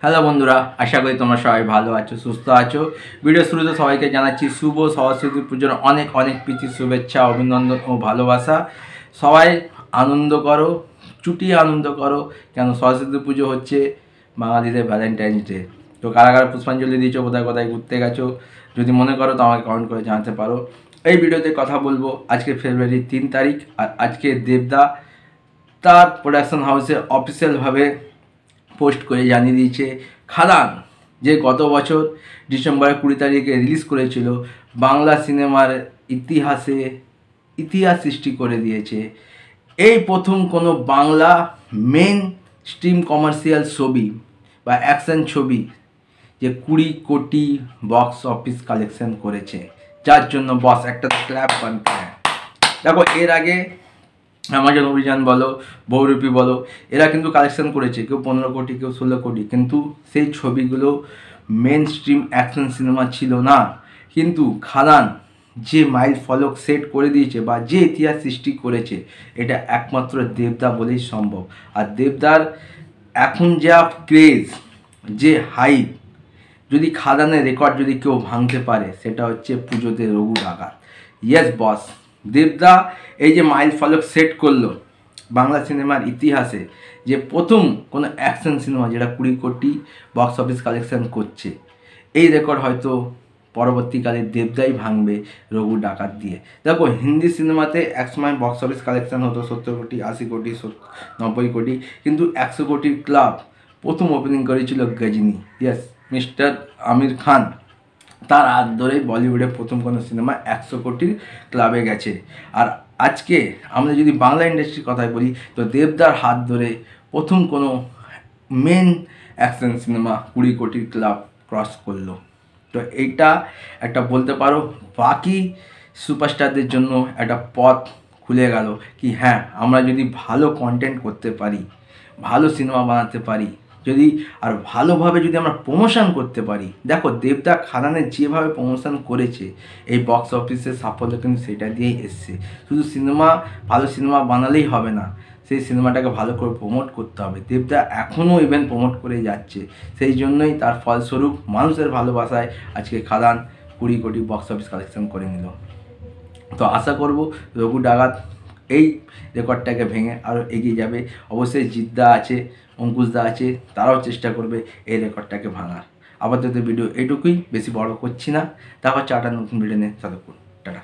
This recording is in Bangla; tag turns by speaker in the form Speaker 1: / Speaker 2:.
Speaker 1: হ্যালো বন্ধুরা, আশা করি তোমরা সবাই ভালো আছো, সুস্থ আছো। ভিডিও শুরুতে সবাইকে জানাচ্ছি শুভ সরস্বতী পুজোর অনেক অনেক প্রীতি, শুভেচ্ছা, অভিনন্দন ও ভালোবাসা। সবাই আনন্দ করো, চুটিয়ে আনন্দ করো, কেন সরস্বতী পুজো হচ্ছে বাঙালিদের ভ্যালেন্টাইন্স ডে। তো কারা কারা পুষ্পাঞ্জলি দিয়েছো, কোথায় কোথায় ঘুরতে গেছো, যদি মনে করো তো আমাকে কমেন্ট করে জানাতে পারো। এই ভিডিওতে কথা বলবো আজকে ফেব্রুয়ারি 3 তারিখ, আর আজকে দেবদা তার প্রোডাকশন হাউসে অফিসিয়ালভাবে পোস্ট করে জানিয়ে দিয়েছে খাদান, যে গত বছর ডিসেম্বরের 20 তারিখে রিলিজ করেছিল, বাংলা সিনেমার ইতিহাস সৃষ্টি করে দিয়েছে। এই প্রথম কোনো বাংলা মেন স্ট্রিম কমার্শিয়াল ছবি বা অ্যাকশন ছবি যে 20 কোটি বক্স অফিস কালেকশন করেছে, যার জন্য বস একটা ক্ল্যাপ বানতে হয়। দেখো, এর আগে অ্যামাজন অভিযান বলো, বহুরূপী বলো, এরা কিন্তু কালেকশন করেছে, কেউ 15 কোটি, কেউ 16 কোটি, কিন্তু সেই ছবিগুলো মেন স্ট্রিম অ্যাকশন সিনেমা ছিল না। কিন্তু খাদান যে মাইল ফলক সেট করে দিয়েছে বা যে ইতিহাস সৃষ্টি করেছে, এটা একমাত্র দেবদা বলেই সম্ভব। আর দেবদার এখন যা ক্রেজ, যে হাইপ, যদি খাদানের রেকর্ড যদি কেউ ভাঙতে পারে, সেটা হচ্ছে পুজোতে রঘু ডাকাত। ইয়েস বস, দেবদা এই যে মাইল ফলক সেট করলো বাংলা সিনেমার ইতিহাসে, যে প্রথম কোনো অ্যাকশন সিনেমা যেটা 20 কোটি বক্স অফিস কালেকশন করছে, এই রেকর্ড হয়তো পরবর্তীকালে দেবদাই ভাঙবে রঘু ডাকাত দিয়ে। দেখো, হিন্দি সিনেমাতে একসময় বক্স অফিস কালেকশন হতো 70 কোটি, 80 কোটি, 90 কোটি, কিন্তু 100 কোটির ক্লাব প্রথম ওপেনিং করেছিল গজনি। ইয়েস, মিস্টার আমির খান, তার হাত ধরে বলিউডে প্রথম কোনো সিনেমা 100 কোটির ক্লাবে গেছে। আর আজকে আমরা যদি বাংলা ইন্ডাস্ট্রির কথাই বলি, তো দেবদার হাত ধরে প্রথম কোনো মেন অ্যাকশন সিনেমা 20 কোটির ক্লাব ক্রস করলো। তো এইটা একটা বলতে পারো বাকি সুপারস্টারদের জন্য একটা পথ খুলে গেল, কি হ্যাঁ, আমরা যদি ভালো কন্টেন্ট করতে পারি, ভালো সিনেমা বানাতে পারি, যদি আর ভালোভাবে যদি আমরা প্রমোশন করতে পারি। দেখো, দেবদা খাদানের যেভাবে প্রমোশন করেছে, এই বক্স অফিসের সাফল্য কিন্তু সেটা দিয়েই এসছে। শুধু ভালো সিনেমা বানালেই হবে না, সেই সিনেমাটাকে ভালো করে প্রমোট করতে হবে। দেবদা এখনও ইভেন্ট প্রমোট করে যাচ্ছে, সেই জন্যই তার ফলস্বরূপ মানুষের ভালোবাসায় আজকে খাদান 20 কোটি বক্স অফিস কালেকশন করে নিল। তো আশা করব রঘু ডাকাত এই রেকর্ডটাকে ভেঙে আরও এগিয়ে যাবে। অবশ্যই জিদ্দা আছে, অঙ্কুশদা আছে, তারাও চেষ্টা করবে এই রেকর্ডটাকে ভাঙার। আপাতত ভিডিও এইটুকুই, বেশি বড় করছি না। দেখা হচ্ছে নতুন ভিডিও নিয়ে। ততক্ষণ টাটা।